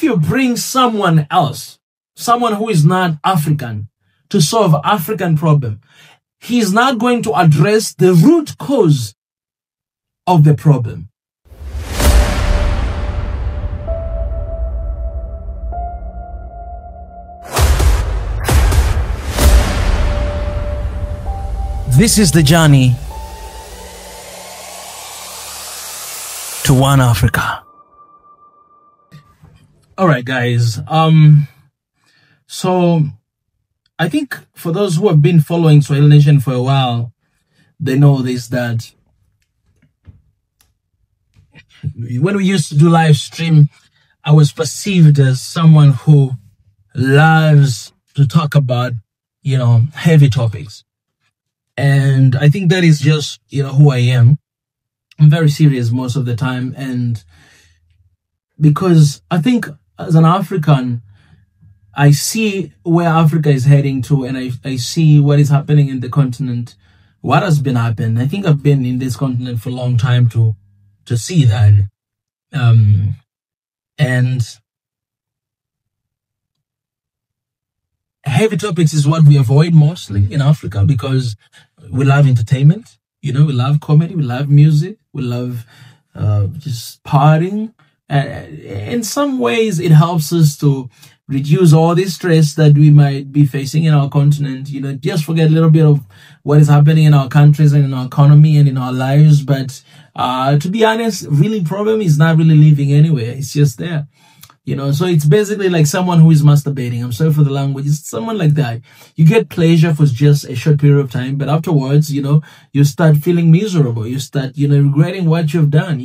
if you bring someone else, someone who is not African, to solve African problem, he's not going to address the root cause of the problem. This is the journey to One Africa. All right, guys. So I think for those who have been following Swahili Nation for a while, they know this, that when we used to do live stream, I was perceived as someone who loves to talk about, heavy topics. And I think that is just, who I am. I'm very serious most of the time. And because I think as an African, I see where Africa is heading to, and I see what is happening in the continent, what has been happening. I think I've been in this continent for a long time to see that. And heavy topics is what we avoid mostly in Africa, because we love entertainment, we love comedy, we love music, we love just partying. In some ways, it helps us to reduce all this stress that we might be facing in our continent, just forget a little bit of what is happening in our countries and in our economy and in our lives. But to be honest, really problem is not really living anywhere. It's just there. So it's basically like someone who is masturbating. I'm sorry for the language. It's someone like that. You get pleasure for just a short period of time, but afterwards, you start feeling miserable. You start, regretting what you've done,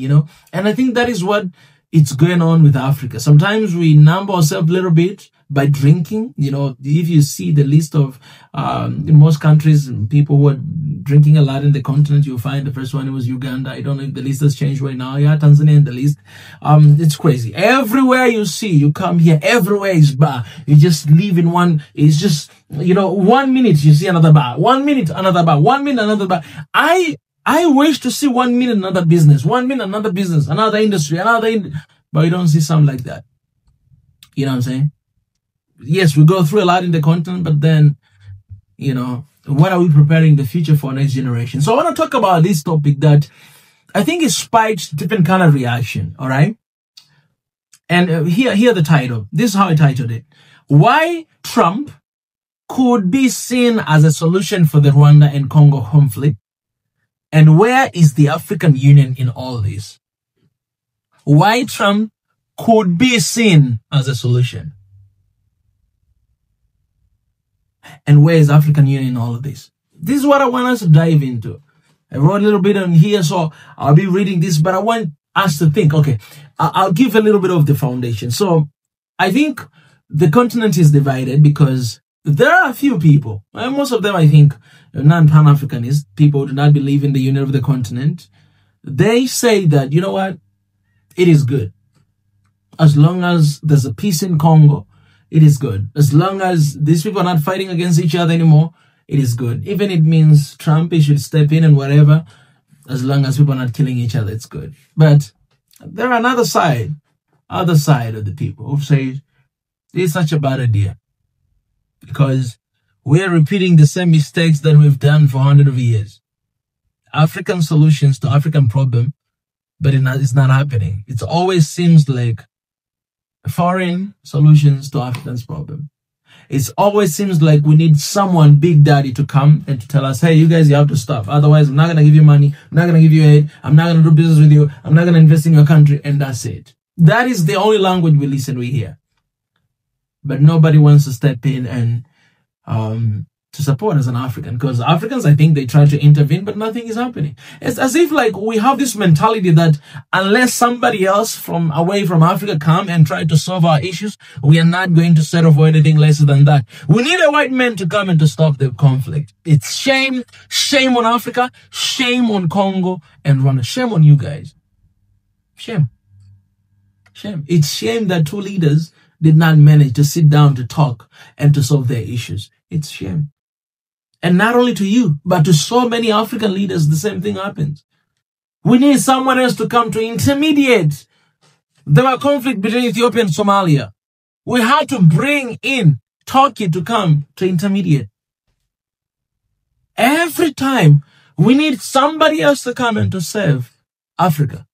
And I think that is what it's going on with Africa. Sometimes we numb ourselves a little bit by drinking. If you see the list of, in most countries, people who are drinking a lot in the continent, you'll find the first one was Uganda. I don't know if the list has changed right now. Yeah, Tanzania in the list. It's crazy. Everywhere you come here, everywhere is bar. You just live in one, it's just, 1 minute you see another bar, 1 minute another bar, 1 minute another bar. I wish to see 1 minute another business, 1 minute another business, another industry, but you don't see something like that. You know what I'm saying? Yes, we go through a lot in the continent, but then, what are we preparing the future for next generation? So I want to talk about this topic that I think it spiked different kind of reaction. All right. And here the title. This is how I titled it. Why Trump could be seen as a solution for the Rwanda and Congo conflict. And where is the African Union in all this? Why Trump could be seen as a solution. And where is African Union in all of this? This is what I want us to dive into. I wrote a little bit on here, so I'll be reading this, but I want us to think, okay, I'll give a little bit of the foundation. So I think the continent is divided because there are a few people, and most of them, I think, non-Pan-Africanist people do not believe in the unity of the continent. They say that, you know what, it is good. As long as there's a peace in Congo, it is good. As long as these people are not fighting against each other anymore, it is good. Even it means Trump should step in and whatever, as long as people are not killing each other, it's good. But there are other side of the people who say it's such a bad idea because we're repeating the same mistakes that we've done for hundreds of years. African solutions to African problem, but it's not happening. It always seems like foreign solutions to African's problem. It always seems like we need someone, Big Daddy, to come and to tell us, hey, you guys, you have to stop. Otherwise, I'm not going to give you money. I'm not going to give you aid. I'm not going to do business with you. I'm not going to invest in your country. And that's it. That is the only language we hear. But nobody wants to step in and to support as an African. Because Africans, I think they try to intervene, but nothing is happening. It's as if like we have this mentality that unless somebody else from away from Africa come and try to solve our issues, we are not going to settle for anything less than that. We need a white man to come and to stop the conflict. It's shame on Africa, shame on Congo and Rwanda. Shame on you guys. Shame. It's shame that two leaders did not manage to sit down to talk and to solve their issues. It's shame. And not only to you, but to so many African leaders, the same thing happens. We need someone else to come to intermediate There were conflict between Ethiopia and Somalia. We had to bring in Turkey to come to intermediate. Every time we need somebody else to come and to serve Africa.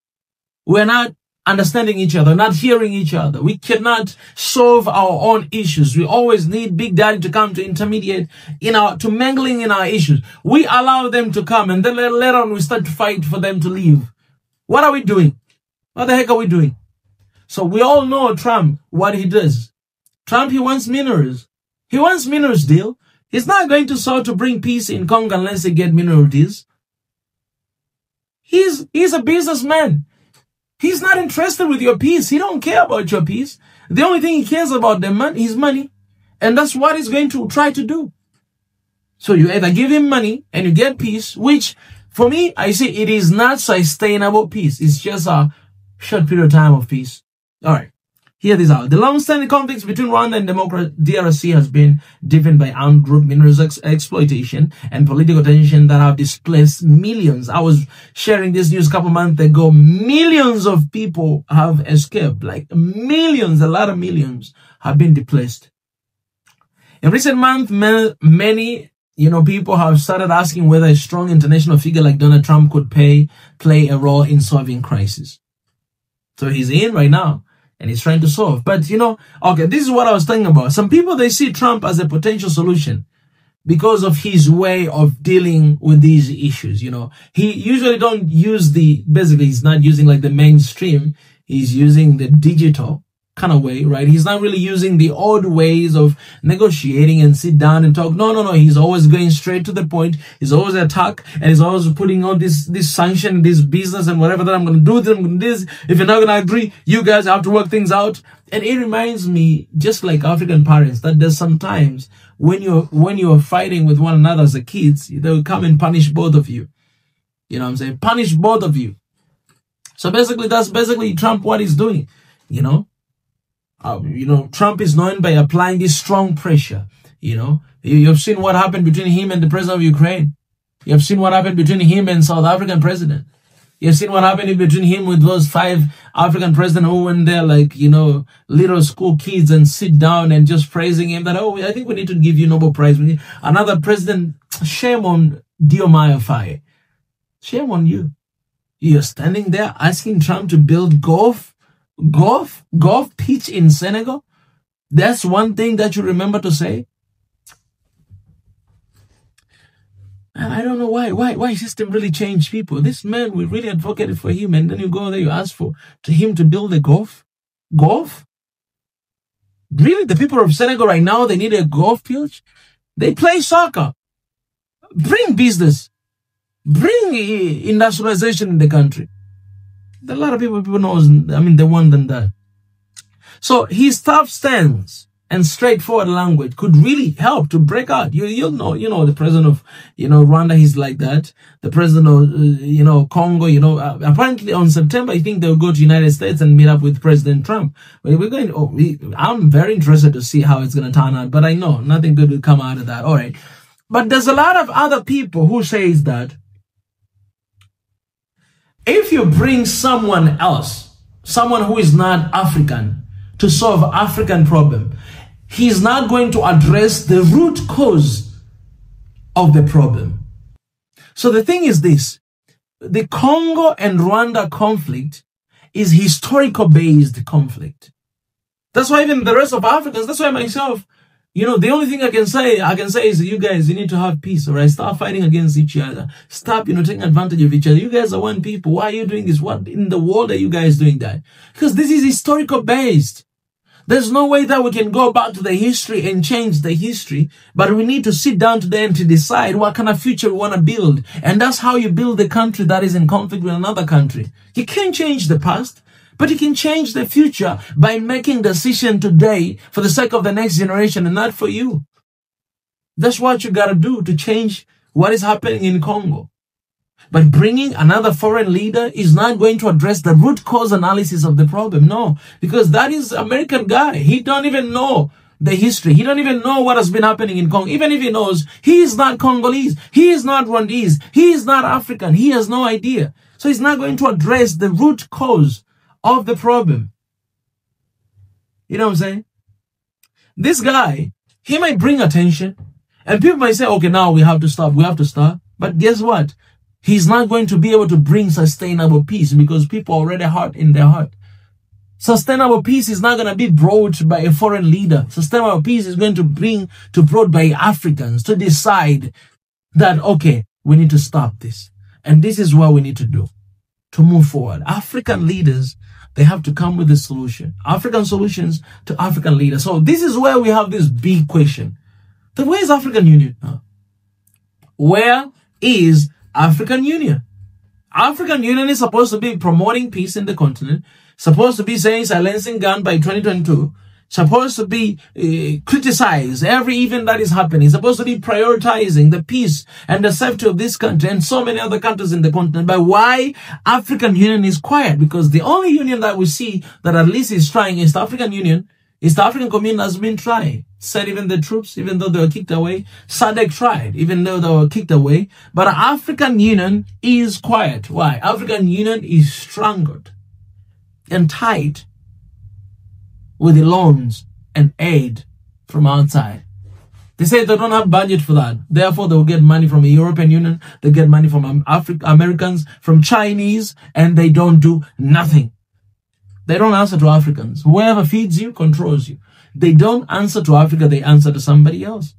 We're not understanding each other, not hearing each other. We cannot solve our own issues. We always need Big Daddy to come to intermediate to mingling in our issues. We allow them to come, and then later on we start to fight for them to leave. What are we doing? What the heck are we doing? So we all know Trump, what he does. Trump, he wants minerals. He wants minerals deal. He's not going to sought to bring peace in Congo unless he get mineral deals. He's a businessman. He's not interested with your peace. He don't care about your peace. The only thing he cares about is money. And that's what he's going to try to do. So you either give him money and you get peace, which for me, I see it is not sustainable peace. It's just a short period of time of peace. All right. Here these are. The long-standing conflicts between Rwanda and DRC has been driven by armed group minerals exploitation and political tension that have displaced millions. I was sharing this news a couple months ago. Millions of people have escaped. Like millions, a lot of millions have been displaced. In recent months, many people have started asking whether a strong international figure like Donald Trump could play a role in solving crisis. So he's in right now. And he's trying to solve. But, okay, this is what I was talking about. Some people, they see Trump as a potential solution because of his way of dealing with these issues, He usually don't use basically, he's not using like the mainstream. He's using the digital kind of way, right? He's not really using the old ways of negotiating and sit down and talk. No. He's always going straight to the point. He's always attack, and he's always putting on this sanction, this business and whatever that I'm going to do this, I'm going to do this. If you're not going to agree, you guys have to work things out. And it reminds me, just like African parents, that there's sometimes when you're fighting with one another as a kids, they'll come and punish both of you. You know what I'm saying? Punish both of you. So basically, that's basically Trump, what he's doing, Trump is known by applying this strong pressure. You've seen what happened between him and the president of Ukraine. You've seen what happened between him and South African president. You've seen what happened between him with those 5 African presidents who went there like, little school kids and sit down and just praising him that, oh, I think we need to give you Nobel Prize. We need another president. Shame on Diomaye Faye. Shame on you. You're standing there asking Trump to build golf pitch in Senegal. That's one thing that you remember to say. And I don't know why system really changed people. This man, we really advocated for him, and then you go there, you ask to him to build a golf. Really, the people of Senegal right now, they need a golf pitch. They play soccer. Bring business. Bring industrialization in the country. A lot of people knows, they want them that. So his tough stance and straightforward language could really help to break out. You'll know, the president of, Rwanda, he's like that. The president of, Congo, apparently on September, I think they'll go to United States and meet up with President Trump. But I'm very interested to see how it's going to turn out, but I know nothing good will come out of that. All right. But there's a lot of other people who says that if you bring someone else, someone who is not African, to solve African problem, he's not going to address the root cause of the problem. So the thing is this, the Congo and Rwanda conflict is historical based conflict. That's why even the rest of Africans, that's why myself, the only thing I can say is you guys, you need to have peace, all right? Stop fighting against each other. Stop, taking advantage of each other. You guys are one people. Why are you doing this? What in the world are you guys doing that? Because this is historical based. There's no way that we can go back to the history and change the history, but we need to sit down today and to decide what kind of future we want to build. And that's how you build the country that is in conflict with another country. You can't change the past, but you can change the future by making decision today for the sake of the next generation and not for you. That's what you got to do to change what is happening in Congo. But bringing another foreign leader is not going to address the root cause analysis of the problem. No, because that is American guy. He don't even know the history. He don't even know what has been happening in Congo. Even if he knows, he is not Congolese. He is not Rwandese. He is not African. He has no idea. So he's not going to address the root cause of the problem. You know what I'm saying? This guy, he might bring attention, and people might say, okay, now we have to stop. But guess what? He's not going to be able to bring sustainable peace because people are already hurt in their heart. Sustainable peace is not going to be brought by a foreign leader. Sustainable peace is going to be brought by Africans to decide that, okay, we need to stop this. And this is what we need to do to move forward. African leaders, they have to come with a solution. African solutions to African leaders. So this is where we have this big question. Then where is African Union? Where is African Union? African Union is supposed to be promoting peace in the continent, supposed to be saying silencing gun by 2022, supposed to be criticize every event that is happening, supposed to be prioritizing the peace and the safety of this country and so many other countries in the continent. But why African Union is quiet? Because the only union that we see that at least is trying is the African Union. Is the African community has been trying. Said even the troops, even though they were kicked away. SADC tried, even though they were kicked away. But African Union is quiet. Why? African Union is strangled and tied with the loans and aid from outside. They say they don't have budget for that. Therefore, they will get money from the European Union. They get money from Americans, from Chinese, and they don't do nothing. They don't answer to Africans. Whoever feeds you controls you. They don't answer to Africa. They answer to somebody else.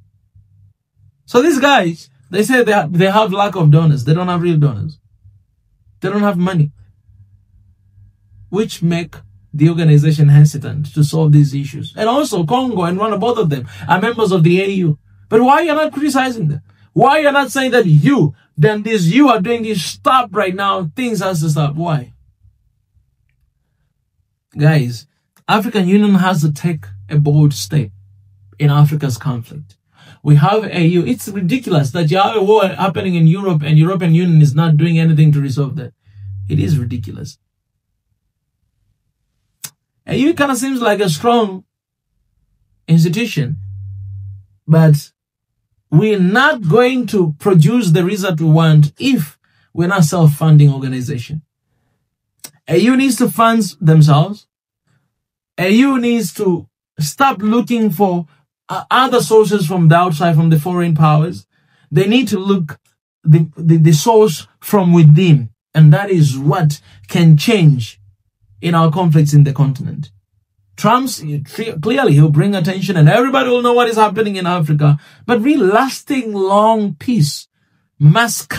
So these guys, they say they have lack of donors. They don't have real donors. They don't have money, which make the organization hesitant to solve these issues. And also Congo and Rwanda, both of them are members of the AU. But why are you not criticizing them? Why are you not saying that you are doing this, stop right now, things has to stop? Why? Guys, African Union has to take a bold step in Africa's conflict. We have AU. It's ridiculous that you have a war happening in Europe and European Union is not doing anything to resolve that. It is ridiculous. AU kind of seems like a strong institution, but we're not going to produce the result we want if we're not self-funding organization. AU needs to fund themselves. AU needs to stop looking for other sources from the outside, from the foreign powers. They need to look the source from within. And that is what can change in our conflicts in the continent. Trump's, clearly he'll bring attention and everybody will know what is happening in Africa. But real lasting long peace must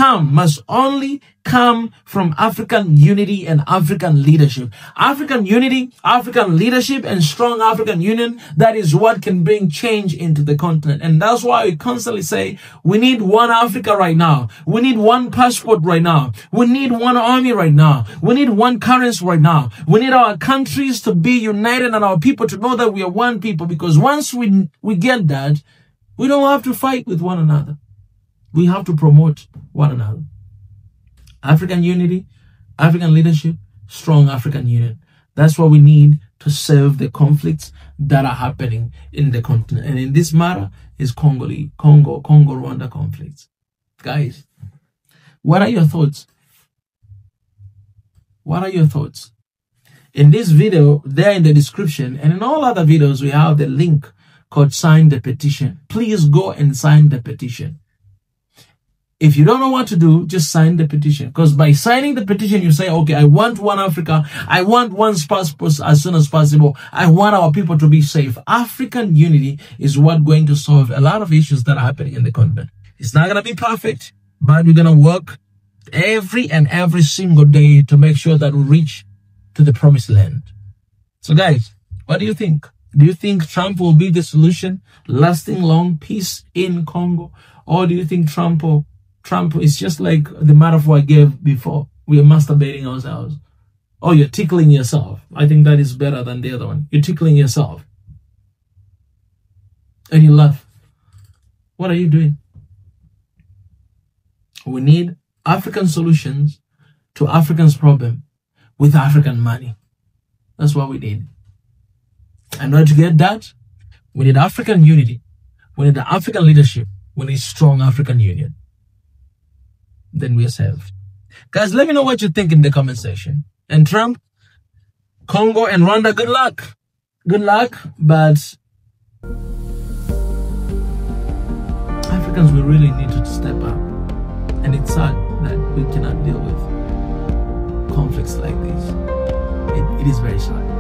only come from African unity and African leadership. African unity, African leadership, and strong African Union, that is what can bring change into the continent. And that's why we constantly say, we need one Africa right now. We need one passport right now. We need one army right now. We need one currency right now. We need our countries to be united and our people to know that we are one people. Because once we get that, we don't have to fight with one another. We have to promote one another. African unity, African leadership, strong African Union. That's what we need to solve the conflicts that are happening in the continent. And in this matter is Congo-Rwanda conflicts. Guys, what are your thoughts? What are your thoughts? In this video, there in the description, and in all other videos, we have the link called Sign the Petition. Please go and sign the petition. If you don't know what to do, just sign the petition. Because by signing the petition, you say, okay, I want one Africa. I want one passport as soon as possible. I want our people to be safe. African unity is what's going to solve a lot of issues that are happening in the continent. It's not going to be perfect, but we're going to work every single day to make sure that we reach to the promised land. So guys, what do you think? Do you think Trump will be the solution, lasting long peace in Congo? Or do you think Trump is just like the metaphor I gave before? We are masturbating ourselves. Oh, you're tickling yourself. I think that is better than the other one. You're tickling yourself. And you laugh. What are you doing? We need African solutions to Africans' problem with African money. That's what we need. And in order to get that, we need African unity. We need the African leadership. We need strong African Union. Then we are saved. Guys, let me know what you think in the comment section. And Trump, Congo, and Rwanda, good luck. good luck, but Africans, we really need to step up. And it's sad that we cannot deal with conflicts like this. It is very sad.